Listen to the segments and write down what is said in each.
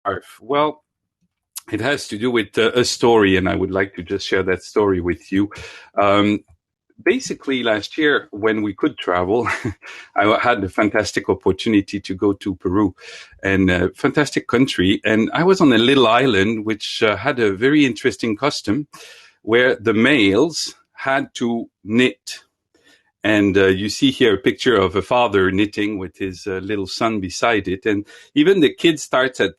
scarf? Well, it has to do with a story, and I would like to just share that story with you. Um, Basically, last year when we could travel, I had a fantastic opportunity to go to Peru, and a fantastic country. And I was on a little island which had a very interesting custom where the males had to knit. And you see here a picture of a father knitting with his little son beside it. And even the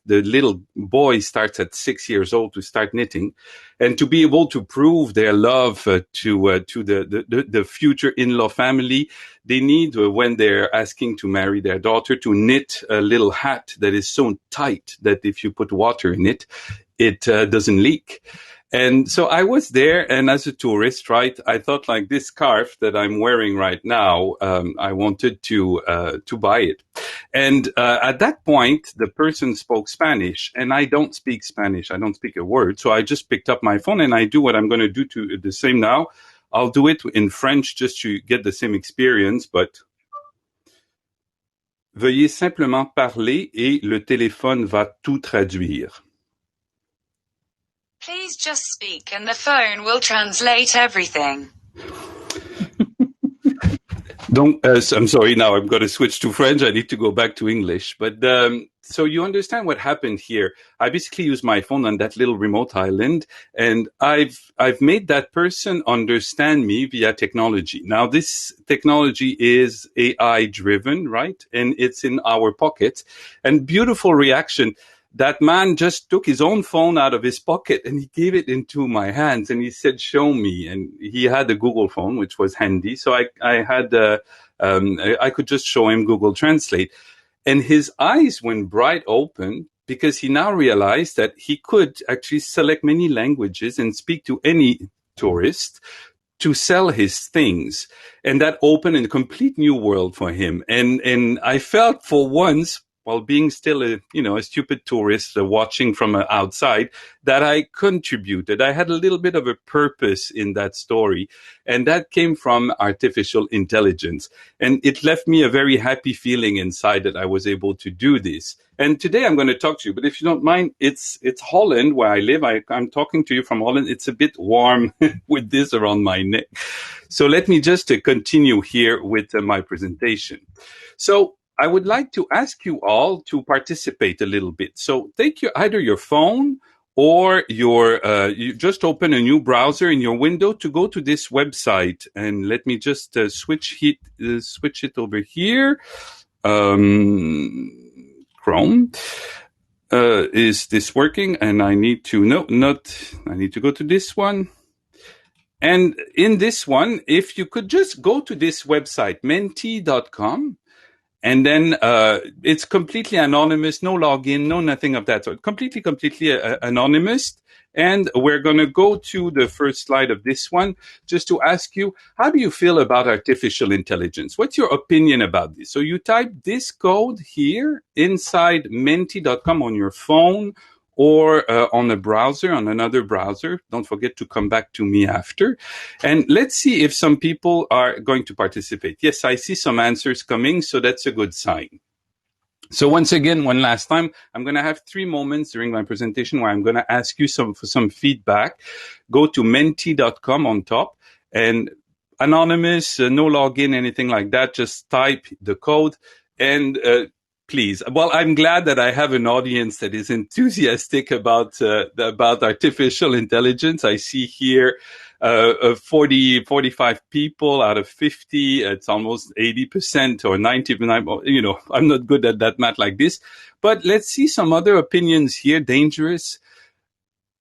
little boy starts at 6 years old to start knitting. And to be able to prove their love to the future in-law family, they need, when they're asking to marry their daughter, to knit a little hat that is so tight that if you put water in it, it doesn't leak. And so I was there, and as a tourist, right, I thought like this scarf that I'm wearing right now, I wanted to buy it. And at that point, the person spoke Spanish, and I don't speak Spanish. I don't speak a word. So I just picked up my phone, and I do what I'm going to do to the same now. I'll do it in French just to get the same experience, but veuillez simplement parler et le téléphone va tout traduire. Please just speak and the phone will translate everything. So I'm sorry, now I'm going to switch to French. I need to go back to English. But so you understand what happened here. I basically used my phone on that little remote island, and I've made that person understand me via technology. Now, this technology is AI driven, right? And it's in our pocket. And beautiful reaction. That man just took his own phone out of his pocket and he gave it into my hands and he said, show me. And he had a Google phone, which was handy. So I could just show him Google Translate. And his eyes went bright open because he now realized that he could actually select many languages and speak to any tourist to sell his things. And that opened a complete new world for him. And I felt for once, while being still a stupid tourist watching from outside, that I contributed. I had a little bit of a purpose in that story. And that came from artificial intelligence. And it left me a very happy feeling inside that I was able to do this. And today I'm going to talk to you, but if you don't mind, it's Holland where I live. I'm talking to you from Holland. It's a bit warm with this around my neck. So let me just continue here with my presentation. So I would like to ask you all to participate a little bit. So take either your phone or you just open a new browser in your window to go to this website. And let me just switch it over here. Chrome. Is this working? And I need to I need to go to this one. And in this one, if you could just go to this website, menti.com. And then it's completely anonymous, no login, no nothing of that sort. Completely anonymous. And we're going to go to the first slide of this one just to ask you, how do you feel about artificial intelligence? What's your opinion about this? So you type this code here inside menti.com on your phone or on another browser. Don't forget to come back to me after. And let's see if some people are going to participate. Yes, I see some answers coming, so that's a good sign. So once again, one last time, I'm going to have 3 moments during my presentation where I'm going to ask you for some feedback. Go to menti.com on top, and anonymous, no login, anything like that. Just type the code and please. Well, I'm glad that I have an audience that is enthusiastic about artificial intelligence. I see here 45 people out of 50. It's almost 80% or 90%. I'm not good at that math like this. But let's see some other opinions here. Dangerous,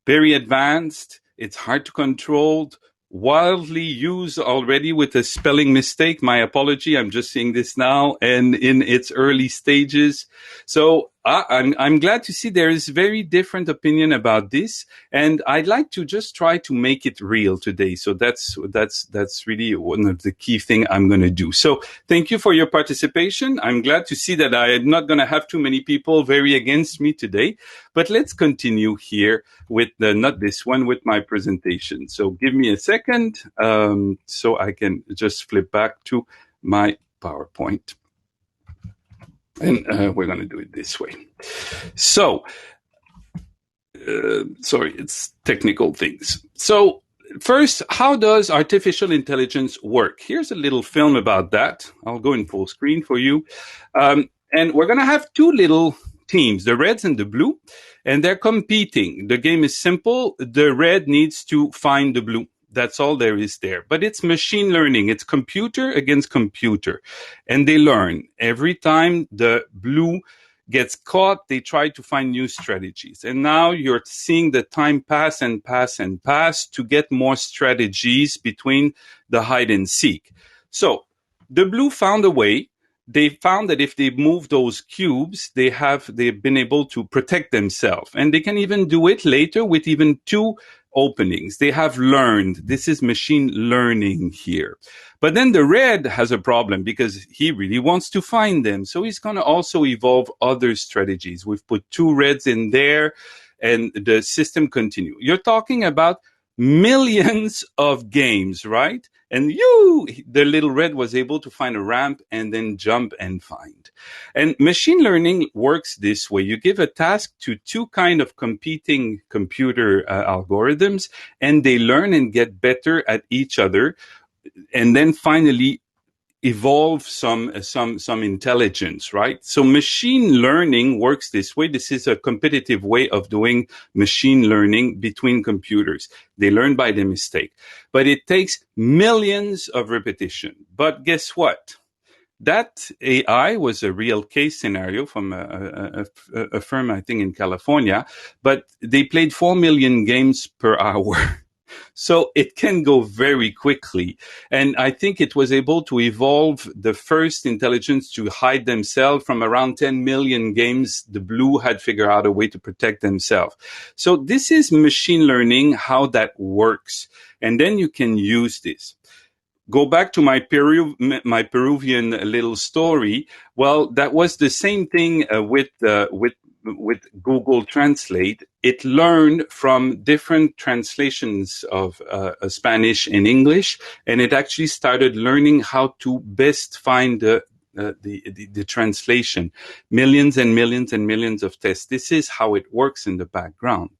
very advanced. It's hard to control. Wildly used already with a spelling mistake. My apology. I'm just seeing this now and in its early stages. So I'm glad to see there is very different opinion about this. And I'd like to just try to make it real today. So that's really one of the key thing I'm going to do. So thank you for your participation. I'm glad to see that I'm not going to have too many people very against me today. But let's continue here with not this one, with my presentation. So give me a second so I can just flip back to my PowerPoint. And we're going to do it this way. So Sorry, it's technical things. So first, how does artificial intelligence work? Here's a little film about that. I'll go in full screen for you. And we're going to have two little teams, the reds and the blue, and they're competing. The game is simple. The red needs to find the blue. That's all there is there. But it's machine learning. It's computer against computer. And they learn. Every time the blue gets caught, they try to find new strategies. And now you're seeing the time pass and pass and pass to get more strategies between the hide and seek. So the blue found a way. They found that if they move those cubes, they've been able to protect themselves. And they can even do it later with even two openings. They have learned. This is machine learning here. But then the red has a problem because he really wants to find them. So he's going to also evolve other strategies. We've put two reds in there and the system continue. You're talking about millions of games, right? And the little red was able to find a ramp and then jump and find. And machine learning works this way. You give a task to two kind of competing computer algorithms, and they learn and get better at each other, and then finally evolve some intelligence, right? So machine learning works this way. This is a competitive way of doing machine learning between computers. They learn by the mistake, but it takes millions of repetition. But guess what? That AI was a real case scenario from a firm, I think, in California, but they played 4 million games per hour. So it can go very quickly. And I think it was able to evolve the first intelligence to hide themselves from around 10 million games. The blue had figured out a way to protect themselves. So this is machine learning, how that works. And then you can use this. Go back to my Peruvian little story. Well, that was the same thing with Google Translate. It learned from different translations of Spanish and English, and it actually started learning how to best find the translation. Millions and millions and millions of tests. This is how it works in the background.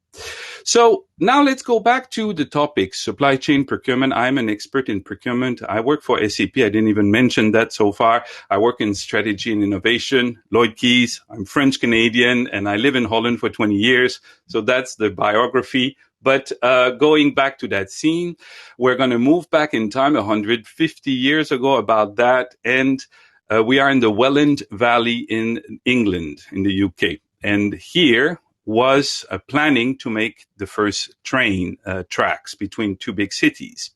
So now let's go back to the topic, supply chain procurement. I'm an expert in procurement. I work for SAP. I didn't even mention that so far. I work in strategy and innovation. Lloyd Keays. I'm French Canadian and I live in Holland for 20 years. So that's the biography. But going back to that scene, we're going to move back in time 150 years ago about that. And we are in the Welland Valley in England, in the UK. And here was planning to make the first train tracks between two big cities,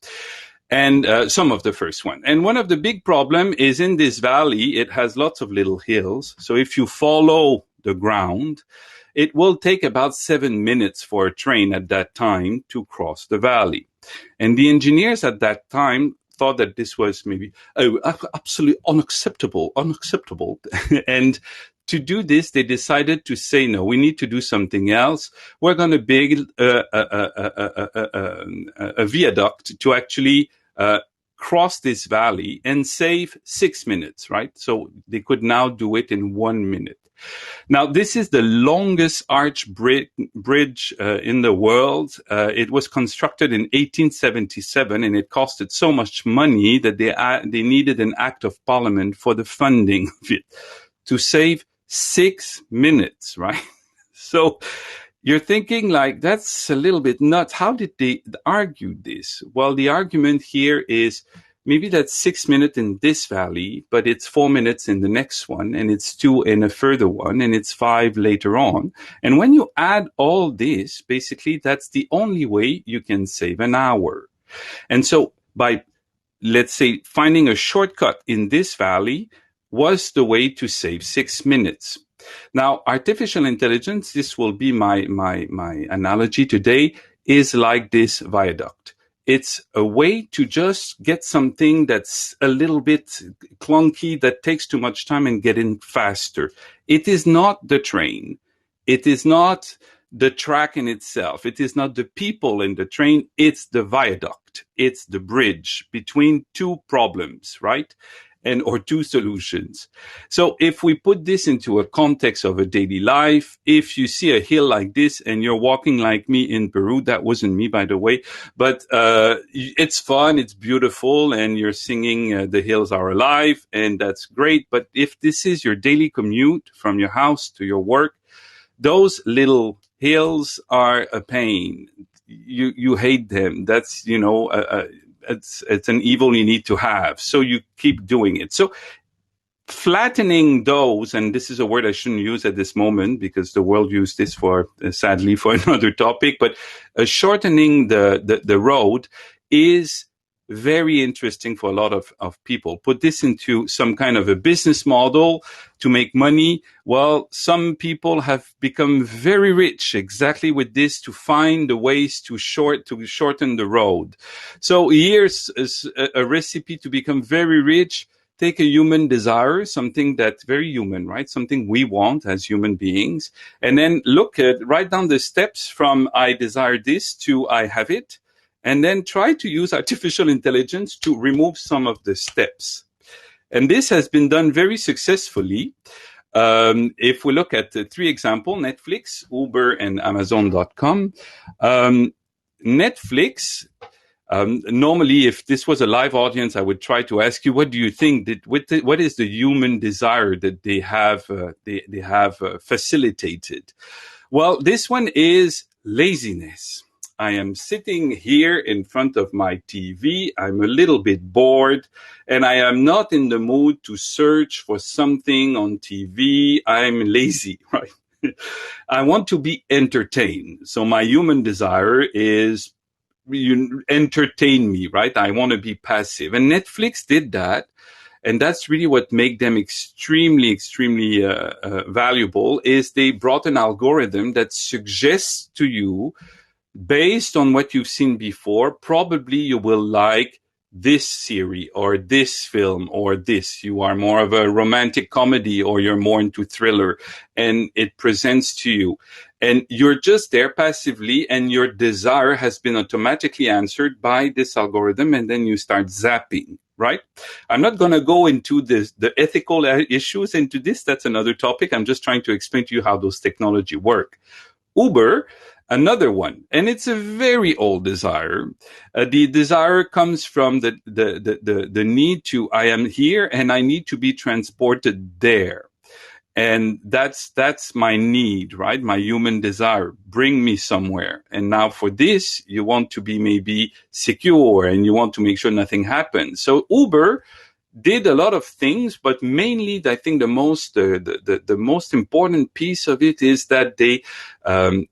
and some of the first one. And one of the big problem is in this valley, it has lots of little hills. So if you follow the ground, it will take about 7 minutes for a train at that time to cross the valley. And the engineers at that time thought that this was maybe absolutely unacceptable. And to do this, they decided to say, no, we need to do something else. We're going to build a viaduct to actually cross this valley and save 6 minutes, right? So they could now do it in 1 minute. Now, this is the longest arch bridge in the world. It was constructed in 1877, and it costed so much money that they needed an act of parliament for the funding of it to save 6 minutes, right? So you're thinking like, that's a little bit nuts. How did they argue this? Well, the argument here is maybe that's 6 minutes in this valley, but it's 4 minutes in the next one, and it's 2 in a further one, and it's 5 later on. And when you add all this, basically, that's the only way you can save an hour. And so by, let's say, finding a shortcut in this valley was the way to save 6 minutes. Now, artificial intelligence, this will be my analogy today, is like this viaduct. It's a way to just get something that's a little bit clunky, that takes too much time, and get in faster. It is not the train. It is not the track in itself. It is not the people in the train. It's the viaduct. It's the bridge between two problems, right? and or two solutions. So if we put this into a context of a daily life, if you see a hill like this and you're walking like me in Peru, that wasn't me, by the way, but it's fun, it's beautiful, and you're singing The Hills Are Alive, and that's great. But if this is your daily commute from your house to your work, those little hills are a pain. You hate them. That's, it's an evil you need to have. So you keep doing it. So flattening those, and this is a word I shouldn't use at this moment because the world used this for, sadly, for another topic, but shortening the road is very interesting for a lot of people. Put this into some kind of a business model to make money. Well, some people have become very rich exactly with this, to find the ways to shorten the road. So here's a recipe to become very rich. Take a human desire, something that's very human, right? Something we want as human beings. And then write down the steps from I desire this to I have it. And then try to use artificial intelligence to remove some of the steps. And this has been done very successfully. If we look at the three examples, Netflix, Uber, and Amazon.com. Netflix, normally, if this was a live audience, I would try to ask you, what do you think? What is the human desire that they have facilitated? Well, this one is laziness. I am sitting here in front of my TV. I'm a little bit bored, and I am not in the mood to search for something on TV. I'm lazy, right? I want to be entertained. So my human desire is, you entertain me, right? I want to be passive. And Netflix did that. And that's really what made them extremely valuable, is they brought an algorithm that suggests to you, based on what you've seen before, probably you will like this series or this film or this. You are more of a romantic comedy or you're more into thriller, and it presents to you. And you're just there passively, and your desire has been automatically answered by this algorithm, and then you start zapping, right? I'm not going to go into the ethical issues into this. That's another topic. I'm just trying to explain to you how those technology work. Uber, another one, and it's a very old desire. The desire comes from the need to, I am here and I need to be transported there. And that's my need, right? My human desire. Bring me somewhere. And now for this, you want to be maybe secure and you want to make sure nothing happens. So Uber did a lot of things, but mainly I think the most important piece of it is that they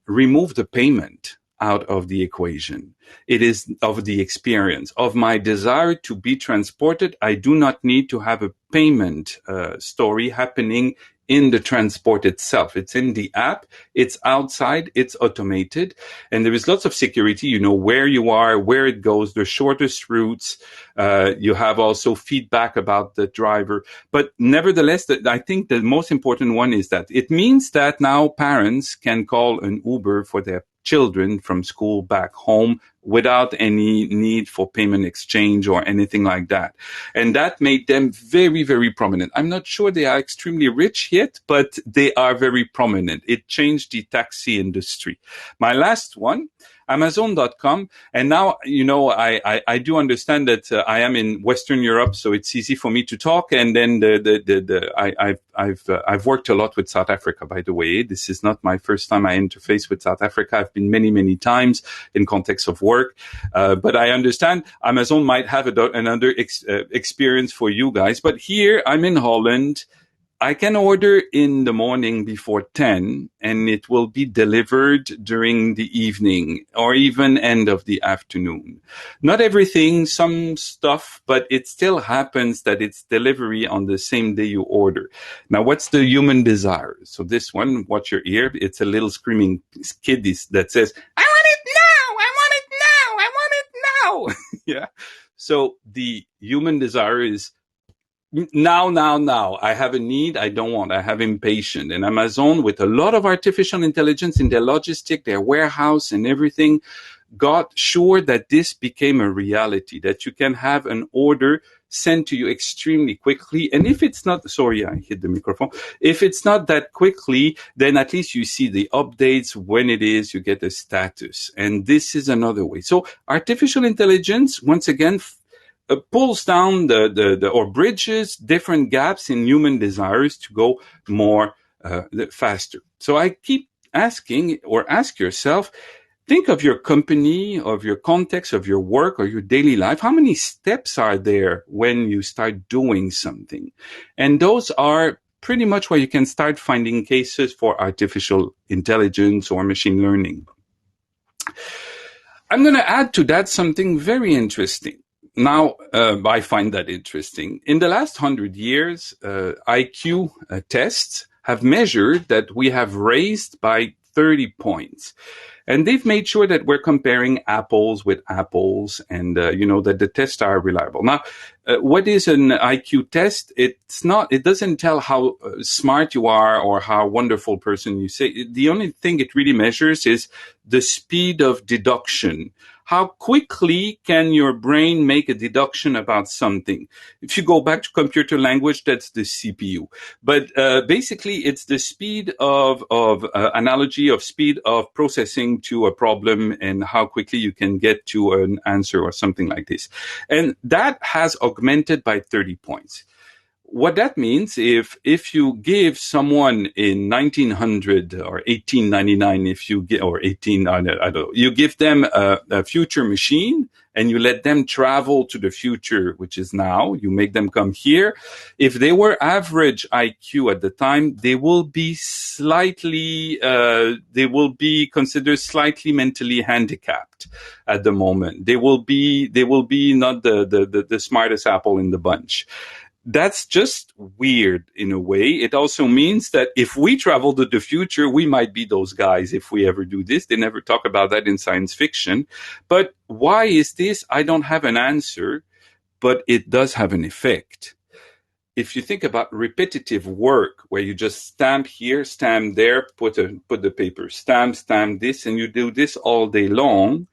remove the payment out of the equation. It is of the experience of my desire to be transported. I do not need to have a payment story happening in the transport itself. It's in the app, it's outside, it's automated, and there is lots of security. You know where you are, where it goes, the shortest routes. You have also feedback about the driver. But nevertheless, I think the most important one is that it means that now parents can call an Uber for their children from school back home without any need for payment exchange or anything like that. And that made them very, very prominent. I'm not sure they are extremely rich yet, but they are very prominent. It changed the taxi industry. My last one, Amazon.com. And now, you know, I do understand that I am in Western Europe, so it's easy for me to talk. And then I've worked a lot with South Africa, by the way. This is not my first time I interface with South Africa. I've been many, many times in context of work. But I understand Amazon might have another experience for you guys. But here I'm in Holland. I can order in the morning before 10 and it will be delivered during the evening or even end of the afternoon. Not everything, some stuff, but it still happens that it's delivery on the same day you order. Now, what's the human desire? So this one, watch your ear. It's a little screaming kid that says, I want it now. I want it now. I want it now. Yeah. So the human desire is, now. I have a need. I don't want. I have impatient. And Amazon, with a lot of artificial intelligence in their logistic, their warehouse and everything, got sure that this became a reality, that you can have an order sent to you extremely quickly. And if it's not, sorry, I hit the microphone. If it's not that quickly, then at least you see the updates when it is, you get a status. And this is another way. So artificial intelligence, once again, pulls down or bridges different gaps in human desires to go more faster. So I keep asking, or ask yourself, think of your company, of your context, of your work, or your daily life. How many steps are there when you start doing something? And those are pretty much where you can start finding cases for artificial intelligence or machine learning. I'm going to add to that something very interesting. Now, I find that interesting. In the last 100 years, IQ tests have measured that we have raised by 30 points. And they've made sure that we're comparing apples with apples and, that the tests are reliable. Now, what is an IQ test? It doesn't tell how smart you are or how wonderful person you say. The only thing it really measures is the speed of deduction. How quickly can your brain make a deduction about something? If you go back to computer language, that's the CPU. But basically, it's the speed of analogy of speed of processing to a problem and how quickly you can get to an answer or something like this. And that has augmented by 30 points. What that means, if you give someone in 1900 or 1899, or 18, I don't know, you give them a future machine and you let them travel to the future, which is now, you make them come here. If they were average IQ at the time, they will be considered slightly mentally handicapped at the moment. They will be not the smartest apple in the bunch. That's just weird in a way. It also means that if we travel to the future, we might be those guys if we ever do this. They never talk about that in science fiction. But why is this? I don't have an answer, but it does have an effect. If you think about repetitive work where you just stamp here, stamp there, put the paper, stamp this, and you do this all day long,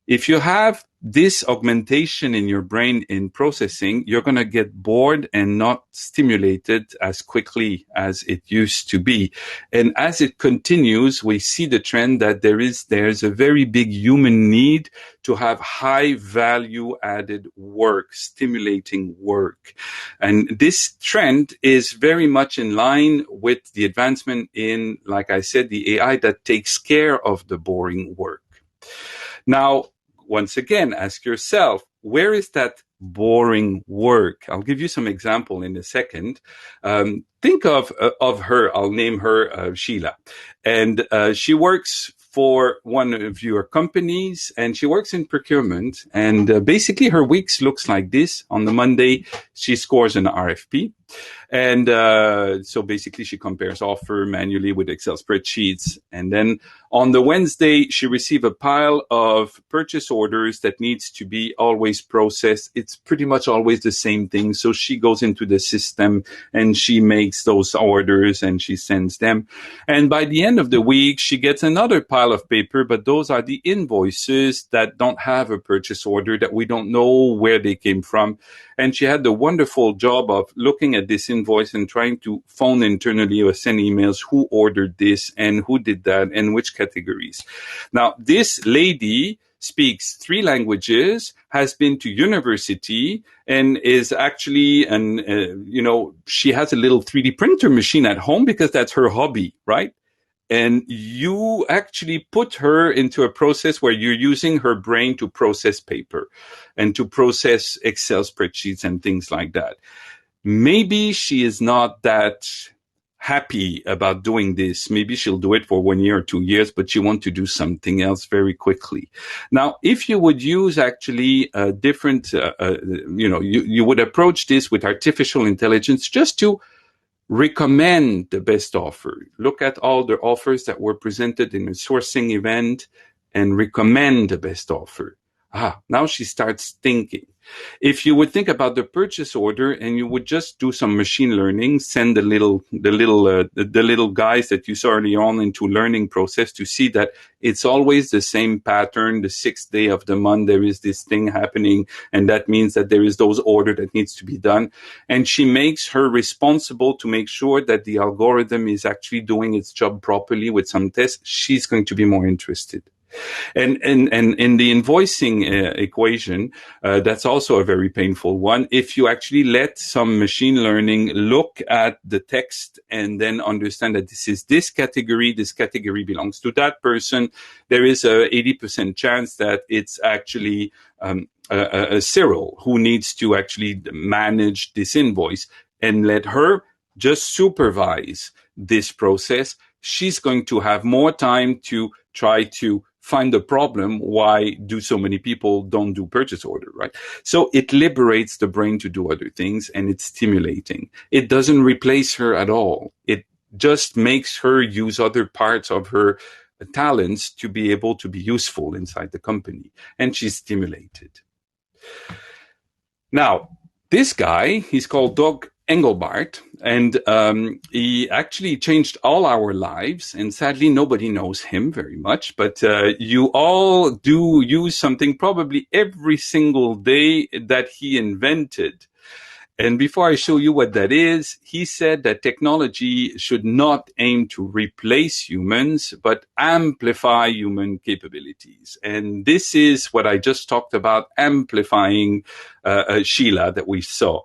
if you have this augmentation in your brain in processing, you're going to get bored and not stimulated as quickly as it used to be. And as it continues, we see the trend that there's a very big human need to have high value added work, stimulating work. And this trend is very much in line with the advancement in, like I said, the AI that takes care of the boring work. Now, once again, ask yourself, where is that boring work? I'll give you some example in a second. Think of her. I'll name her Sheila. And she works for one of your companies, and she works in procurement. And basically, her weeks looks like this. On the Monday, she scores an RFP. And so basically, she compares offer manually with Excel spreadsheets. And then on the Wednesday, she receives a pile of purchase orders that needs to be always processed. It's pretty much always the same thing. So she goes into the system and she makes those orders and she sends them. And by the end of the week, she gets another pile of paper, but those are the invoices that don't have a purchase order, that we don't know where they came from. And she had the wonderful job of looking at this invoice and trying to phone internally or send emails who ordered this and who did that and which categories. Now, this lady speaks 3 languages, has been to university, and is actually, she has a little 3D printer machine at home because that's her hobby, right? And you actually put her into a process where you're using her brain to process paper and to process Excel spreadsheets and things like that. Maybe she is not that happy about doing this. Maybe she'll do it for 1 year or 2 years, but she wants to do something else very quickly. Now, if you would use actually you would approach this with artificial intelligence just to recommend the best offer. Look at all the offers that were presented in a sourcing event and recommend the best offer. Now she starts thinking. If you would think about the purchase order and you would just do some machine learning, send the little guys that you saw early on into learning process to see that it's always the same pattern. The 6th day of the month, there is this thing happening, and that means that there is those order that needs to be done. And she makes her responsible to make sure that the algorithm is actually doing its job properly with some tests. She's going to be more interested. And in the invoicing equation, that's also a very painful one. If you actually let some machine learning look at the text and then understand that this category belongs to that person, there is a 80% chance that it's actually a Cyril who needs to actually manage this invoice, and let her just supervise this process. She's going to have more time to try to find the problem. Why do so many people don't do purchase order, right? So it liberates the brain to do other things, and it's stimulating. It doesn't replace her at all. It just makes her use other parts of her talents to be able to be useful inside the company, and she's stimulated. Now, this guy, he's called Doug Engelbart, and he actually changed all our lives. And sadly, nobody knows him very much, but you all do use something probably every single day that he invented. And before I show you what that is, he said that technology should not aim to replace humans, but amplify human capabilities. And this is what I just talked about, amplifying Sheila that we saw.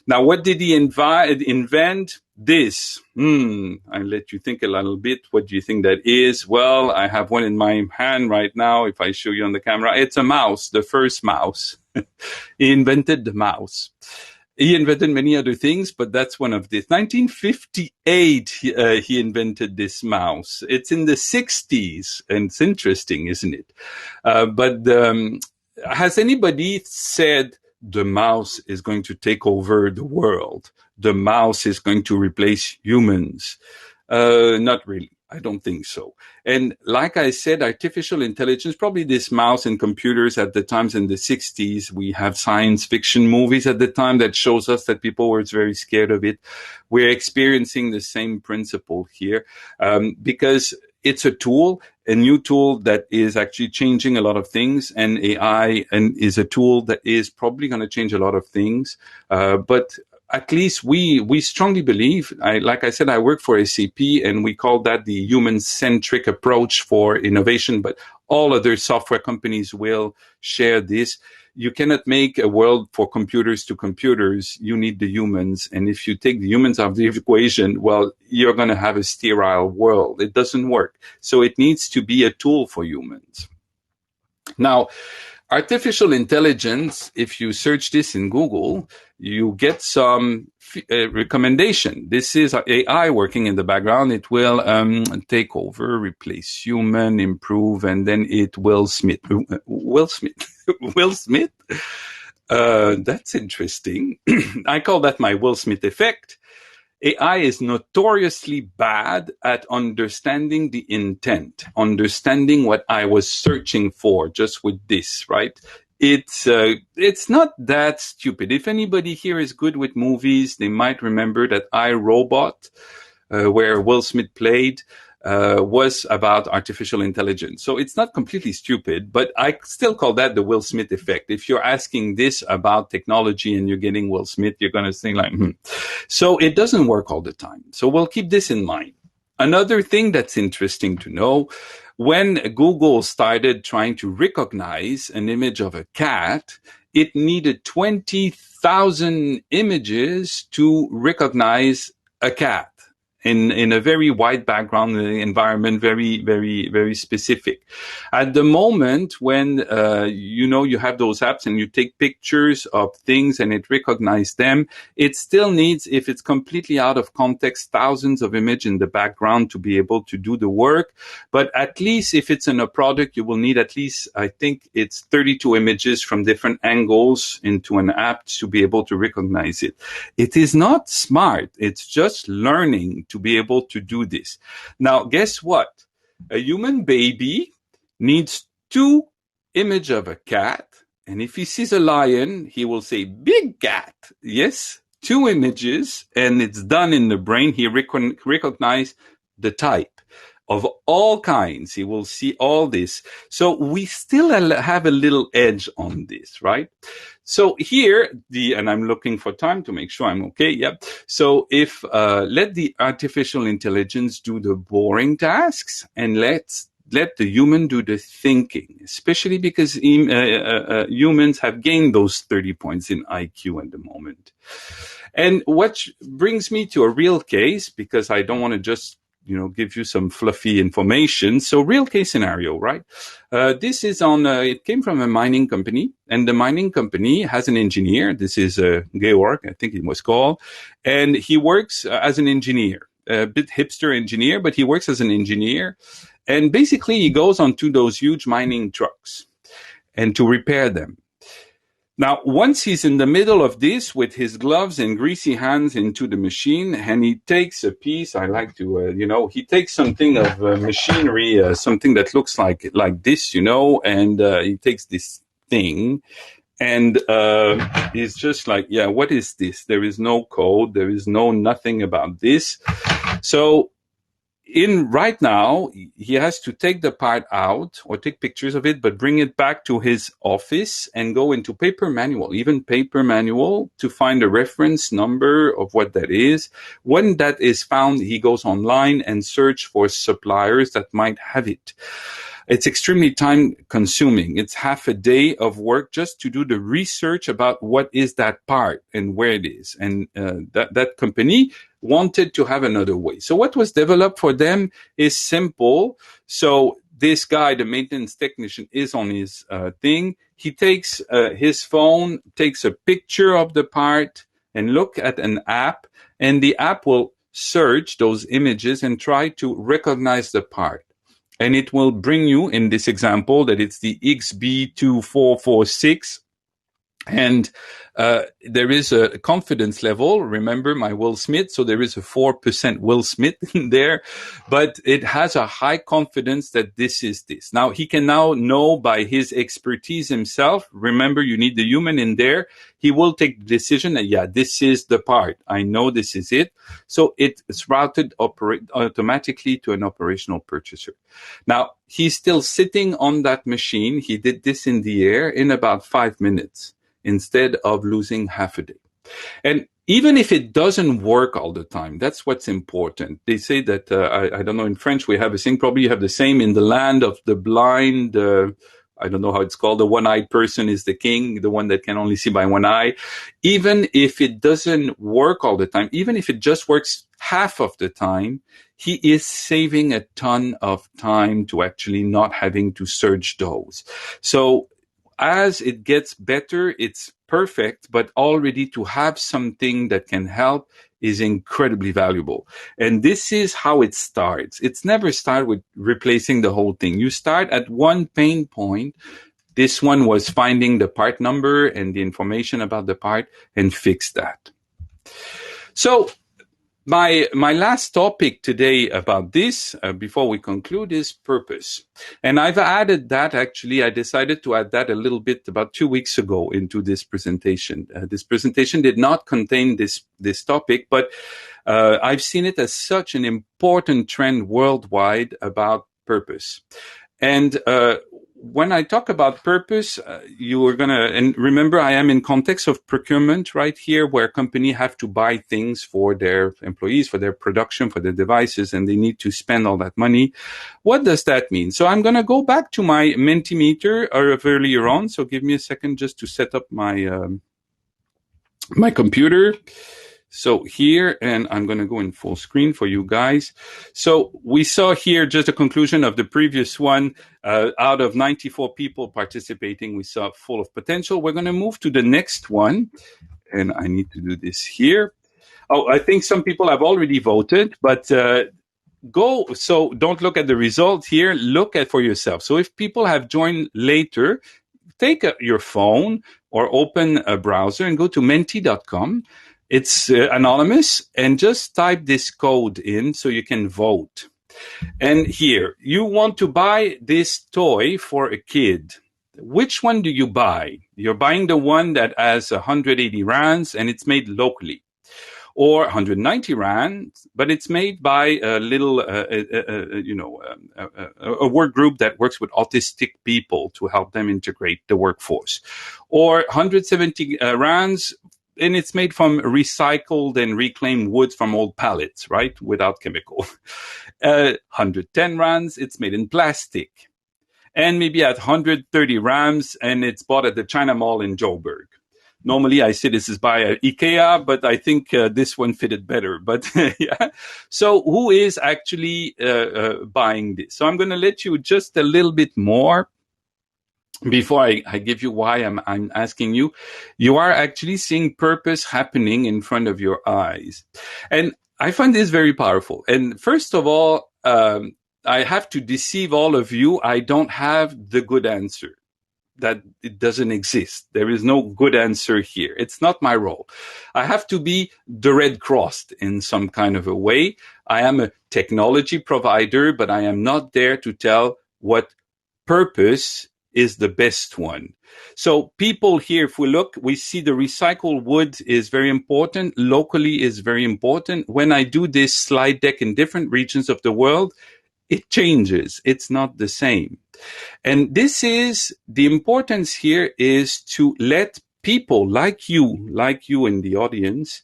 Now, what did he invent? This. I'll let you think a little bit. What do you think that is? Well, I have one in my hand right now. If I show you on the camera, it's a mouse, the first mouse. He invented the mouse. He invented many other things, but that's one of these. 1958, he invented this mouse. It's in the 60s, and it's interesting, isn't it? But has anybody said the mouse is going to take over the world? The mouse is going to replace humans? Not really. I don't think so. And like I said, artificial intelligence, probably this mouse and computers at the times in the 60s, we have science fiction movies at the time that shows us that people were very scared of it. We're experiencing the same principle here, because it's a tool, a new tool that is actually changing a lot of things, and AI is a tool that is probably going to change a lot of things. But at least we strongly believe, like I said, I work for SAP, and we call that the human-centric approach for innovation, but all other software companies will share this. You cannot make a world for computers to computers. You need the humans. And if you take the humans out of the equation, well, you're going to have a sterile world. It doesn't work. So it needs to be a tool for humans. Now, artificial intelligence, if you search this in Google, you get some recommendation. This is AI working in the background. It will take over, replace human, improve, and then it will Smith. Will Smith? That's interesting. I call that my Will Smith effect. AI is notoriously bad at understanding the intent, understanding what I was searching for just with this, right? It's not that stupid. If anybody here is good with movies, they might remember that I, Robot, where Will Smith played, was about artificial intelligence. So it's not completely stupid, but I still call that the Will Smith effect. If you're asking this about technology and you're getting Will Smith, you're going to think like, So it doesn't work all the time. So we'll keep this in mind. Another thing that's interesting to know, when Google started trying to recognize an image of a cat, it needed 20,000 images to recognize a cat in a very wide background environment, very, very, very specific. At the moment when, you have those apps and you take pictures of things and it recognizes them, it still needs, if it's completely out of context, thousands of images in the background to be able to do the work. But at least if it's in a product, you will need at least, I think it's 32 images from different angles into an app to be able to recognize it. It is not smart. It's just learning to be able to do this. Now, guess what? A human baby needs 2 image of a cat. And if he sees a lion, he will say, big cat. Yes, 2 images, and it's done in the brain. He recognizes the type of all kinds. He will see all this. So we still have a little edge on this, right? So here, and I'm looking for time to make sure I'm okay. Yep. So if let the artificial intelligence do the boring tasks, and let the human do the thinking, especially because humans have gained those 30 points in IQ at the moment. And what brings me to a real case, because I don't want to just give you some fluffy information. So real case scenario, right? This is it came from a mining company, and the mining company has an engineer. This is Georg, I think it was called. And he works as an engineer, a bit hipster engineer, but he works as an engineer. And basically he goes onto those huge mining trucks and to repair them. Now, once he's in the middle of this with his gloves and greasy hands into the machine, and he takes a piece, I like to, he takes something of machinery, something that looks like this, and he takes this thing, and he's just like, yeah, what is this? There is no code. There is nothing about this. So right now, he has to take the part out or take pictures of it, but bring it back to his office and go into paper manual to find a reference number of what that is. When that is found, he goes online and search for suppliers that might have it. It's extremely time consuming. It's half a day of work just to do the research about what is that part and where it is. And that company wanted to have another way. So what was developed for them is simple. So this guy, the maintenance technician, is on his thing. He takes his phone, takes a picture of the part and look at an app, and the app will search those images and try to recognize the part. And it will bring you, in this example, that it's the XB2446. And there is a confidence level. Remember my Will Smith. So there is a 4% Will Smith in there, but it has a high confidence that this is this. Now he can now know by his expertise himself. Remember, you need the human in there. He will take the decision that, yeah, this is the part. I know this is it. So it's routed automatically to an operational purchaser. Now he's still sitting on that machine. He did this in the air in about 5 minutes, instead of losing half a day. And even if it doesn't work all the time, that's what's important. They say that, I don't know, in French we have a saying, probably you have the same, in the land of the blind, I don't know how it's called, the one-eyed person is the king, the one that can only see by one eye. Even if it doesn't work all the time, even if it just works half of the time, he is saving a ton of time to actually not having to search those. So as it gets better, it's perfect, but already to have something that can help is incredibly valuable. And this is how it starts. It's never start with replacing the whole thing. You start at one pain point. This one was finding the part number and the information about the part and fix that. So my last topic today about this, before we conclude, is purpose. And I've added that, actually, I decided to add that a little bit about 2 weeks ago into this presentation. This presentation did not contain this topic, but I've seen it as such an important trend worldwide about purpose. And when I talk about purpose, you are going to, and remember, I am in context of procurement right here, where companies have to buy things for their employees, for their production, for their devices, and they need to spend all that money. What does that mean? So I'm going to go back to my Mentimeter of earlier on. So give me a second just to set up my my computer. So here, and I'm going to go in full screen for you guys. So we saw here just a conclusion of the previous one. Out of 94 people participating, we saw full of potential. We're going to move to the next one. And I need to do this here. Oh, I think some people have already voted, but so don't look at the result here. Look at for yourself. So if people have joined later, take your phone or open a browser and go to menti.com. It's anonymous, and just type this code in so you can vote. And here, you want to buy this toy for a kid. which one do you buy? You're buying the one that has 180 rands and it's made locally, or 190 rands, but it's made by a little, a work group that works with autistic people to help them integrate the workforce, or 170 rands, and it's made from recycled and reclaimed wood from old pallets, right, without chemical. 110 rands, it's made in plastic. And maybe at 130 rams, and it's bought at the China Mall in Joburg. Normally, I say this is by IKEA, but I think this one fitted better. But yeah, so who is actually buying this? So I'm going to let you just a little bit more before I give you why I'm asking you. You are actually seeing purpose happening in front of your eyes, and I find this very powerful. And first of all, I have to deceive all of you. I don't have the good answer. That it doesn't exist. There is no good answer here. It's not my role. I have to be the Red Cross in some kind of a way. I am a technology provider, but I am not there to tell what purpose is the best one. So people here, if we look, we see the recycled wood is very important. Locally is very important. When I do this slide deck in different regions of the world, it changes. It's not the same. And this is the importance here, is to let people like you in the audience,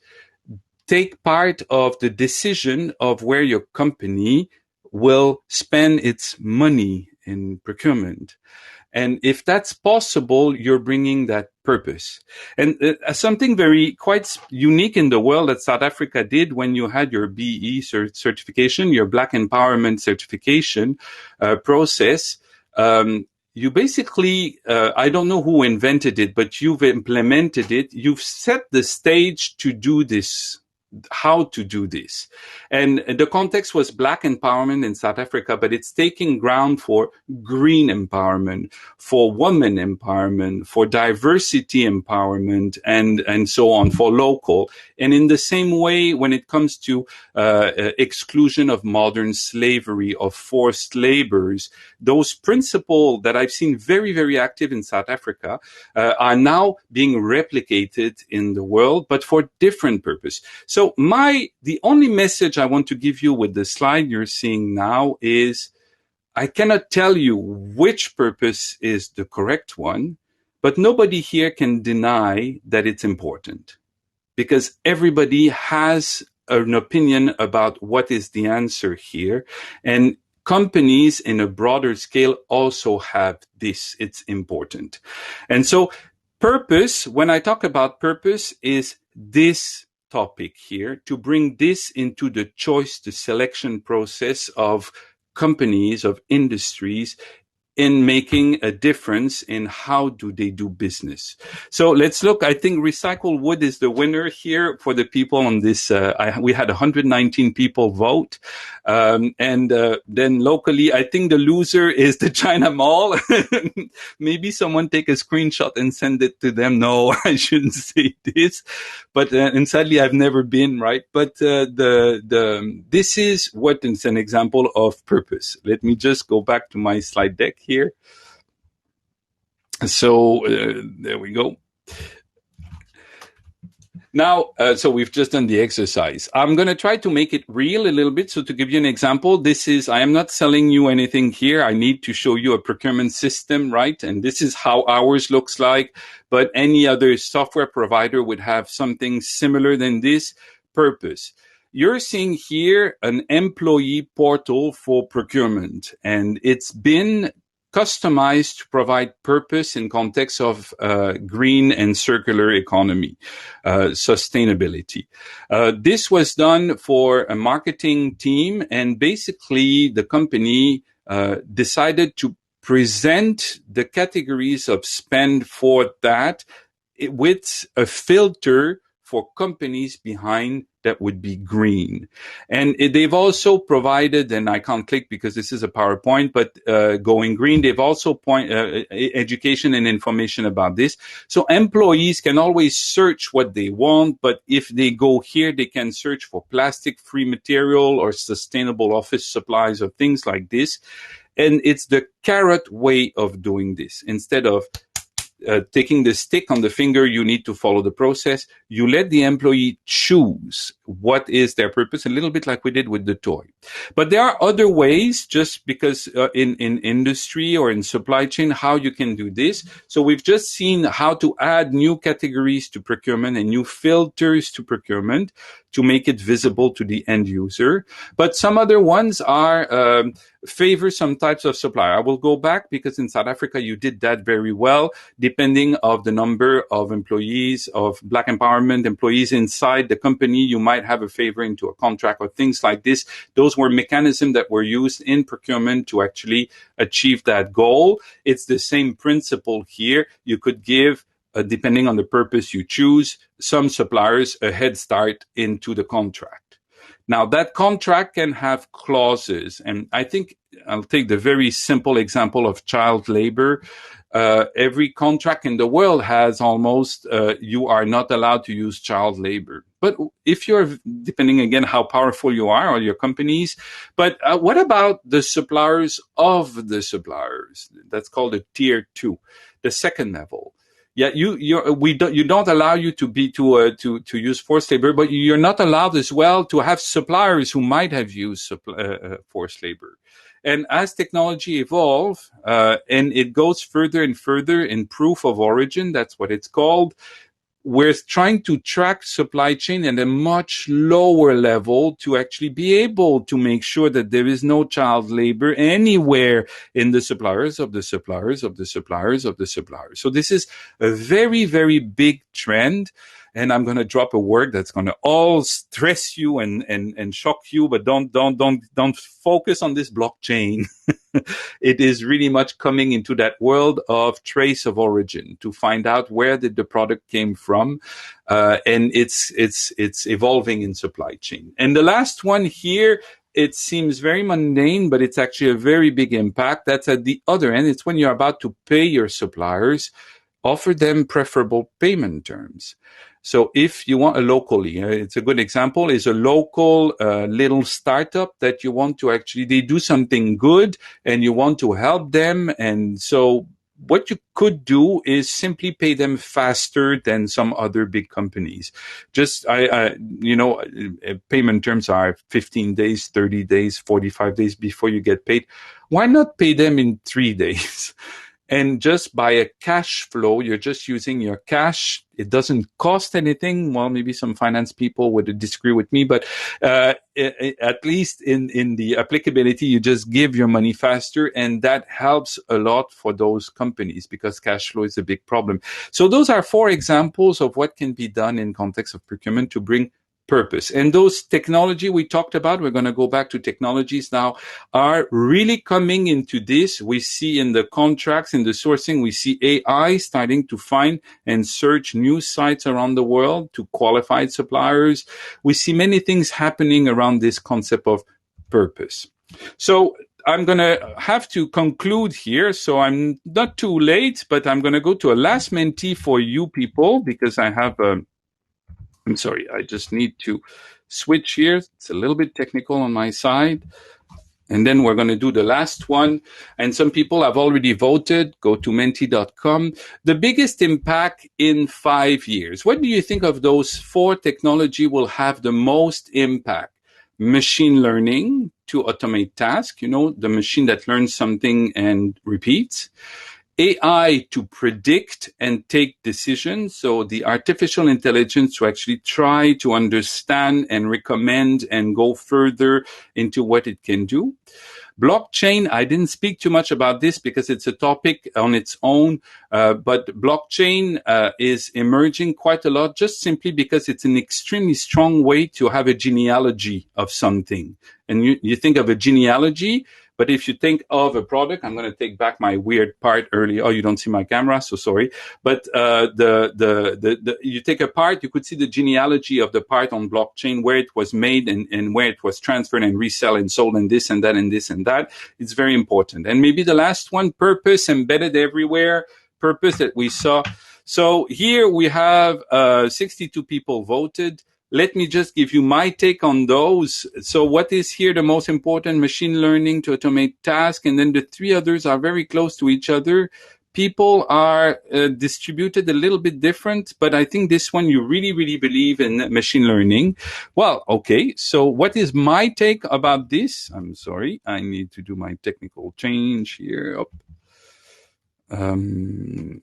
take part of the decision of where your company will spend its money in procurement. And if that's possible, you're bringing that purpose. And something very quite unique in the world that South Africa did when you had your BE certification, your Black Empowerment certification process, you basically, I don't know who invented it, but you've implemented it. You've set the stage to do this, how to do this. And the context was Black empowerment in South Africa, but it's taking ground for green empowerment, for women empowerment, for diversity empowerment, and so on, for local. And in the same way, when it comes to exclusion of modern slavery, of forced labors, those principles that I've seen very, very active in South Africa are now being replicated in the world, but for different purpose. So the only message I want to give you with the slide you're seeing now is, I cannot tell you which purpose is the correct one, but nobody here can deny that it's important, because everybody has an opinion about what is the answer here. And companies in a broader scale also have this. It's important. And so purpose, when I talk about purpose, is this topic here, to bring this into the choice, the selection process of companies, of industries, in making a difference in how do they do business. So let's look. I think recycled wood is the winner here for the people on this. We had 119 people vote. And then locally, I think the loser is the China Mall. Maybe someone take a screenshot and send it to them. No, I shouldn't say this. But, and sadly, I've never been, right? But this is what is an example of purpose. Let me just go back to my slide deck here. So there we go. Now, so we've just done the exercise. I'm going to try to make it real a little bit. So to give you an example, I am not selling you anything here. I need to show you a procurement system, right? And this is how ours looks like. But any other software provider would have something similar than this. Purpose. You're seeing here an employee portal for procurement, and it's been customized to provide purpose in context of green and circular economy, sustainability. This was done for a marketing team, and basically the company decided to present the categories of spend for that with a filter for companies behind that would be green. And they've also provided, and I can't click because this is a PowerPoint, but going green, they've also education and information about this. So employees can always search what they want, but if they go here, they can search for plastic-free material or sustainable office supplies or things like this. And it's the carrot way of doing this. Instead of taking the stick on the finger, you need to follow the process. You let the employee choose what is their purpose, a little bit like we did with the toy. But there are other ways, just because in industry or in supply chain, how you can do this. So we've just seen how to add new categories to procurement and new filters to procurement to make it visible to the end user. But some other ones are favor some types of supplier. I will go back because in South Africa, you did that very well. Depending of the number of employees, of Black empowerment employees inside the company, you might have a favor into a contract or things like this. Those were mechanisms that were used in procurement to actually achieve that goal. It's the same principle here. You could give, depending on the purpose you choose, some suppliers a head start into the contract. Now, that contract can have clauses, and I think I'll take the very simple example of child labor. Every contract in the world has almost, you are not allowed to use child labor. But if you're, depending again how powerful you are or your companies, but what about the suppliers of the suppliers? That's called a tier 2, the second level. Yeah, you don't allow you to use forced labor, but you're not allowed as well to have suppliers who might have used forced labor. And as technology evolves, and it goes further and further in proof of origin, that's what it's called, we're trying to track supply chain at a much lower level to actually be able to make sure that there is no child labor anywhere in the suppliers of the suppliers of the suppliers of the suppliers. So this is a very, very big trend. And I'm going to drop a word that's going to all stress you and shock you, but don't focus on this blockchain. It is really much coming into that world of trace of origin to find out where did the product came from. And it's evolving in supply chain. And the last one here, it seems very mundane, but it's actually a very big impact. That's at the other end. It's when you're about to pay your suppliers, offer them preferable payment terms. So if you want locally, it's a good example, is a local little startup that you want to actually, they do something good and you want to help them. And so what you could do is simply pay them faster than some other big companies. Just, payment terms are 15 days, 30 days, 45 days before you get paid. Why not pay them in 3 days? And just by a cash flow, you're just using your cash. It doesn't cost anything. Well, maybe some finance people would disagree with me, but at least in the applicability, you just give your money faster. And that helps a lot for those companies because cash flow is a big problem. So those are 4 examples of what can be done in context of procurement to bring purpose. And those technology we talked about, we're going to go back to technologies now, are really coming into this. We see in the contracts, in the sourcing, we see AI starting to find and search new sites around the world to qualified suppliers. We see many things happening around this concept of purpose. So I'm going to have to conclude here. So I'm not too late, but I'm going to go to a last mentee for you people because I have I'm sorry, I just need to switch here. It's a little bit technical on my side. And then we're going to do the last one. And some people have already voted. Go to menti.com. The biggest impact in 5 years. What do you think of those 4 technology will have the most impact? Machine learning to automate tasks, the machine that learns something and repeats. AI to predict and take decisions. So the artificial intelligence to actually try to understand and recommend and go further into what it can do. Blockchain, I didn't speak too much about this because it's a topic on its own, but blockchain is emerging quite a lot just simply because it's an extremely strong way to have a genealogy of something. And you think of a genealogy, but if you think of a product, I'm going to take back my weird part earlier. Oh, you don't see my camera, so sorry. But you take a part, you could see the genealogy of the part on blockchain, where it was made and where it was transferred and resell and sold and this and that and this and that. It's very important. And maybe the last one, purpose embedded everywhere, purpose that we saw. So here we have 62 people voted. let me just give you my take on those. So what is here the most important? Machine learning to automate tasks, and then the three others are very close to each other. People are distributed a little bit different, but I think this one you really, really believe in machine learning. Well, okay. So what is my take about this? I'm sorry. I need to do my technical change here. Okay.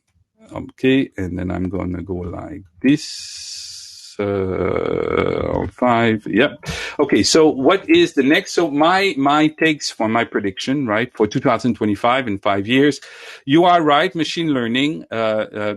And then I'm going to go like this. 5. Yep. Okay. So what is the next? So my takes for my prediction, right, for 2025 in 5 years, you are right. Machine learning,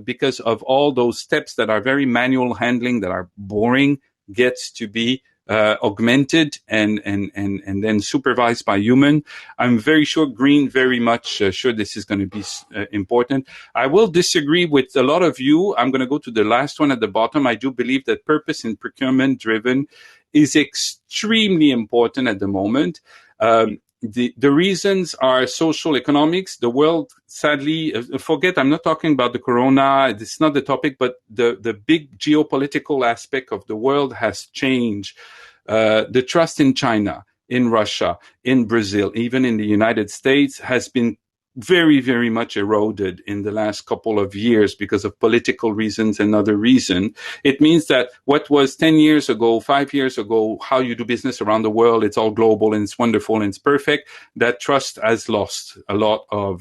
because of all those steps that are very manual handling, that are boring, gets to be augmented and then supervised by human. I'm very sure green, very much sure this is going to be important. I will disagree with a lot of you. I'm going to go to the last one at the bottom. I do believe that purpose and procurement driven is extremely important at the moment. The reasons are social economics. The world, sadly, forget, I'm not talking about the corona. It's not the topic, but the big geopolitical aspect of the world has changed. The trust in China, in Russia, in Brazil, even in the United States has been very, very much eroded in the last couple of years because of political reasons and other reasons. It means that what was 10 years ago, 5 years ago, how you do business around the world, it's all global and it's wonderful and it's perfect. That trust has lost a lot of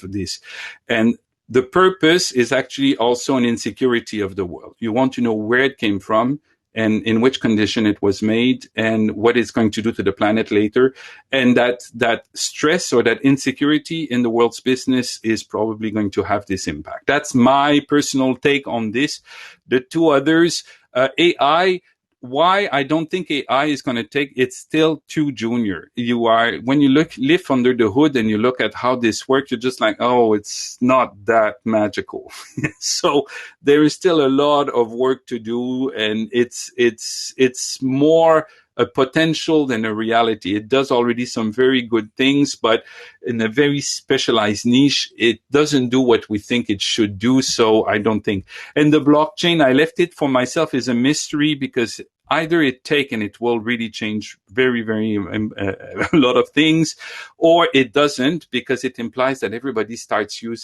this. And the purpose is actually also an insecurity of the world. You want to know where it came from and in which condition it was made and what it's going to do to the planet later. And that stress or that insecurity in the world's business is probably going to have this impact. That's my personal take on this. The two others, AI, why I don't think AI is going to take, it's still too junior. When you live under the hood and you look at how this works, you're just like, oh, it's not that magical. So there is still a lot of work to do, and it's more a potential than a reality. It does already some very good things, but in a very specialized niche, it doesn't do what we think it should do. So I don't think. And the blockchain, I left it for myself as a mystery because either it take and it will really change very, very a lot of things, or it doesn't because it implies that everybody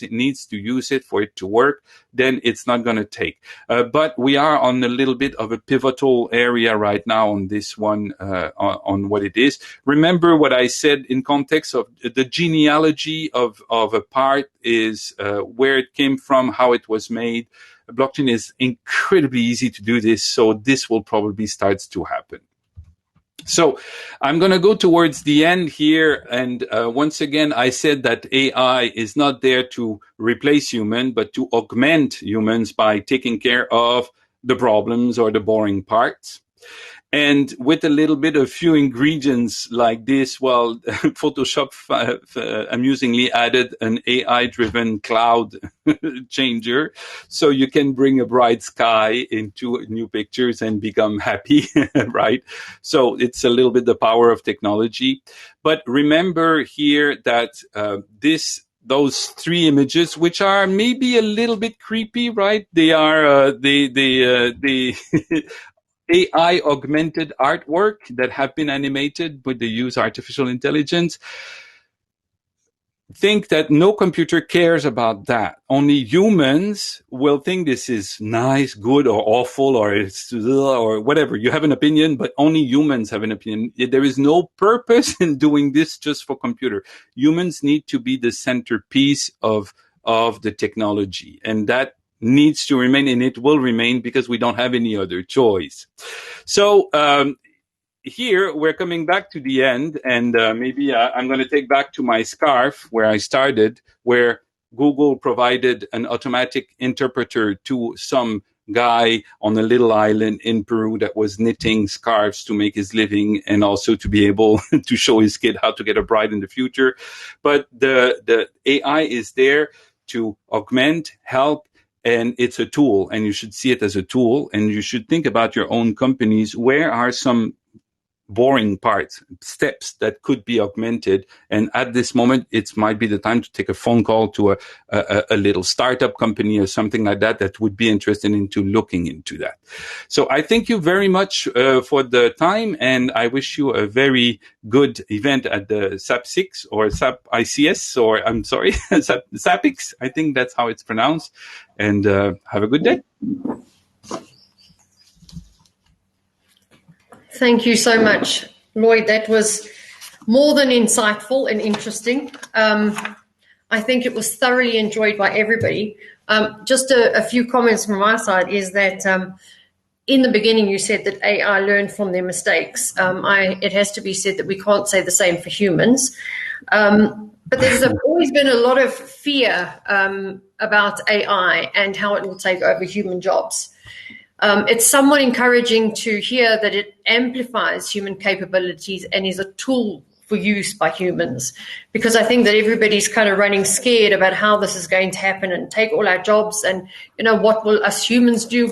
needs to use it for it to work. Then it's not going to take. But we are on a little bit of a pivotal area right now on this one, on what it is. Remember what I said in context of the genealogy of a part is where it came from, how it was made. Blockchain is incredibly easy to do this, so this will probably start to happen. So I'm going to go towards the end here. And once again, I said that AI is not there to replace human, but to augment humans by taking care of the problems or the boring parts. And with a little bit of few ingredients like this, well, Photoshop amusingly added an AI-driven cloud changer. So you can bring a bright sky into new pictures and become happy, right? So it's a little bit the power of technology. But remember here that those three images, which are maybe a little bit creepy, right? They are AI augmented artwork that have been animated with the use of artificial intelligence. Think that no computer cares about that. Only humans will think this is nice, good, or awful, or whatever. You have an opinion, but only humans have an opinion. There is no purpose in doing this just for computer. Humans need to be the centerpiece of the technology, and that needs to remain, and it will remain because we don't have any other choice. So here we're coming back to the end, and maybe I'm going to take back to my scarf where I started, where Google provided an automatic interpreter to some guy on a little island in Peru that was knitting scarves to make his living and also to be able to show his kid how to get a bride in the future. But the AI is there to augment, help, and it's a tool, and you should see it as a tool, and you should think about your own companies. Where are some boring parts, steps that could be augmented. And at this moment, it might be the time to take a phone call to a little startup company or something like that that would be interested into looking into that. So I thank you very much for the time, and I wish you a very good event at the SAP 6 or SAP ICS, or I'm sorry, SAPIX. I think that's how it's pronounced. And have a good day. Thank you so much, Lloyd. That was more than insightful and interesting. I think it was thoroughly enjoyed by everybody. Just a few comments from my side is that in the beginning you said that AI learned from their mistakes. It has to be said that we can't say the same for humans. But there's always been a lot of fear about AI and how it will take over human jobs. It's somewhat encouraging to hear that it amplifies human capabilities and is a tool for use by humans, because I think that everybody's kind of running scared about how this is going to happen and take all our jobs, and what will us humans do?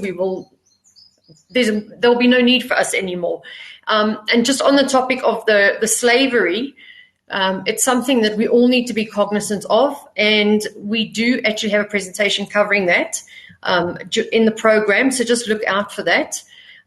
There'll be no need for us anymore. And just on the topic of the slavery, it's something that we all need to be cognizant of, and we do actually have a presentation covering that in the program, so just look out for that.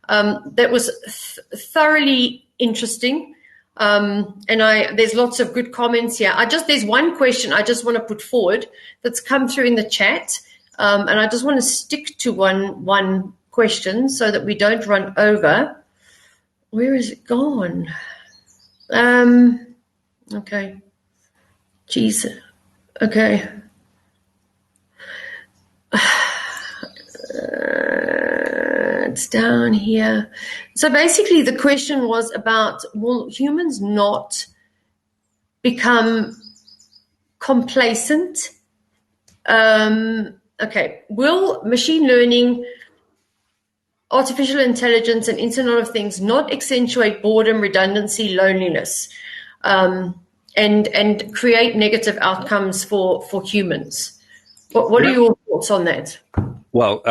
That was thoroughly interesting, and there's lots of good comments here. There's one question I just want to put forward that's come through in the chat, and I just want to stick to one question so that we don't run over. Where is it gone? Okay. Jeez. Okay. It's down here. So basically the question was about, will humans not become complacent? Okay. Will machine learning, artificial intelligence, and Internet of Things not accentuate boredom, redundancy, loneliness, and create negative outcomes for humans? What are your thoughts on that? Well,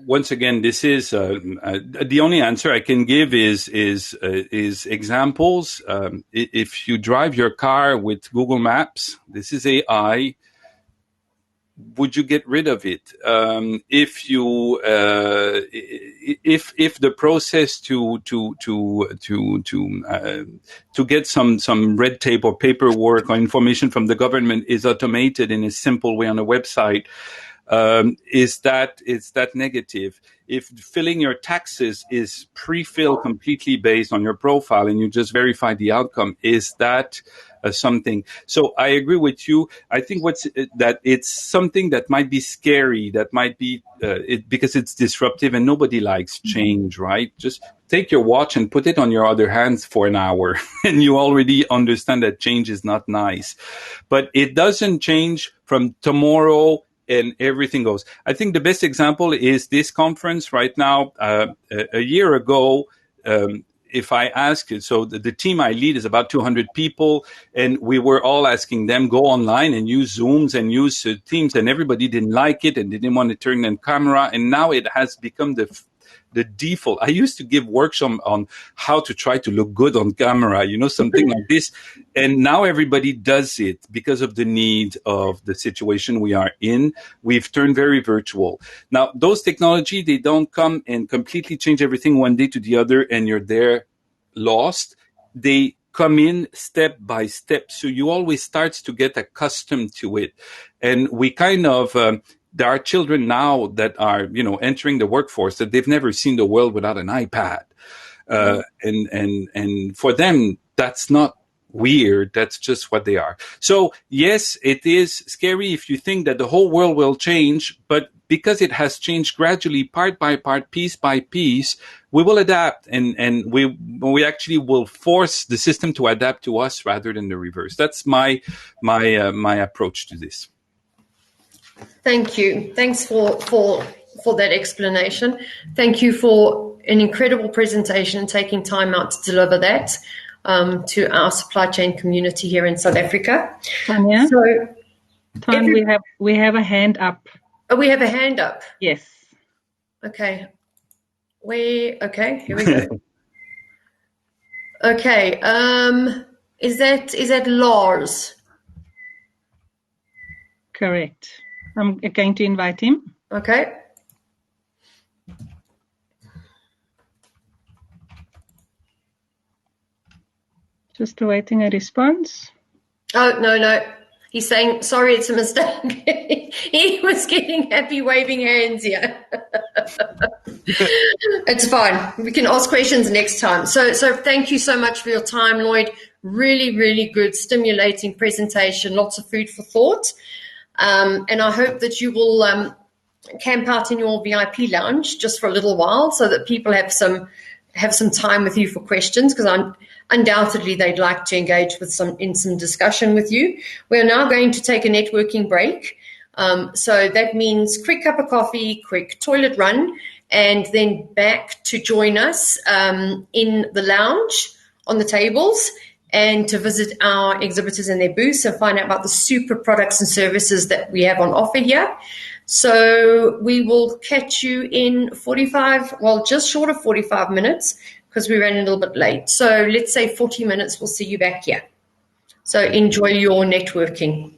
once again, this is the only answer I can give is examples. If you drive your car with Google Maps, this is AI. Would you get rid of it? If the process to get some red tape or paperwork or information from the government is automated in a simple way on a website, is that negative? If filling your taxes is pre-filled completely based on your profile and you just verify the outcome, is that something? So I agree with you. I think that it's something that might be scary, that might be because it's disruptive and nobody likes change, right? Just take your watch and put it on your other hands for an hour and you already understand that change is not nice. But it doesn't change from tomorrow and everything goes. I think the best example is this conference right now. A year ago, if I ask it, so the team I lead is about 200 people, and we were all asking them, go online and use Zooms and use Teams, and everybody didn't like it and they didn't want to turn on camera, and now it has become the default. I used to give workshops on how to try to look good on camera, something like this. And now everybody does it because of the need of the situation we are in. We've turned very virtual. Now, those technology, they don't come and completely change everything one day to the other and you're there lost. They come in step by step. So you always start to get accustomed to it. And we kind of, there are children now that are, entering the workforce that they've never seen the world without an iPad. And for them, that's not weird. That's just what they are. So yes, it is scary if you think that the whole world will change, but because it has changed gradually, part by part, piece by piece, we will adapt and we actually will force the system to adapt to us rather than the reverse. That's my approach to this. Thank you. Thanks for that explanation. Thank you for an incredible presentation and taking time out to deliver that to our supply chain community here in South Africa. Tanya, we have a hand up. Oh, we have a hand up. Yes. Okay. Okay, here we go. Okay. Is that Lars? Correct. I'm going to invite him. Okay. Just awaiting a response. Oh, no. He's saying, sorry, it's a mistake. He was getting happy waving hands here. It's fine. We can ask questions next time. So thank you so much for your time, Lloyd. Really, really good, stimulating presentation. Lots of food for thought. And I hope that you will camp out in your VIP lounge just for a little while so that people have some time with you for questions, because undoubtedly they'd like to engage in some discussion with you. We're now going to take a networking break. So that means quick cup of coffee, quick toilet run, and then back to join us in the lounge on the tables and to visit our exhibitors in their booths and find out about the super products and services that we have on offer here. So we will catch you in just short of 45 minutes, because we ran a little bit late. So let's say 40 minutes, we'll see you back here. So enjoy your networking.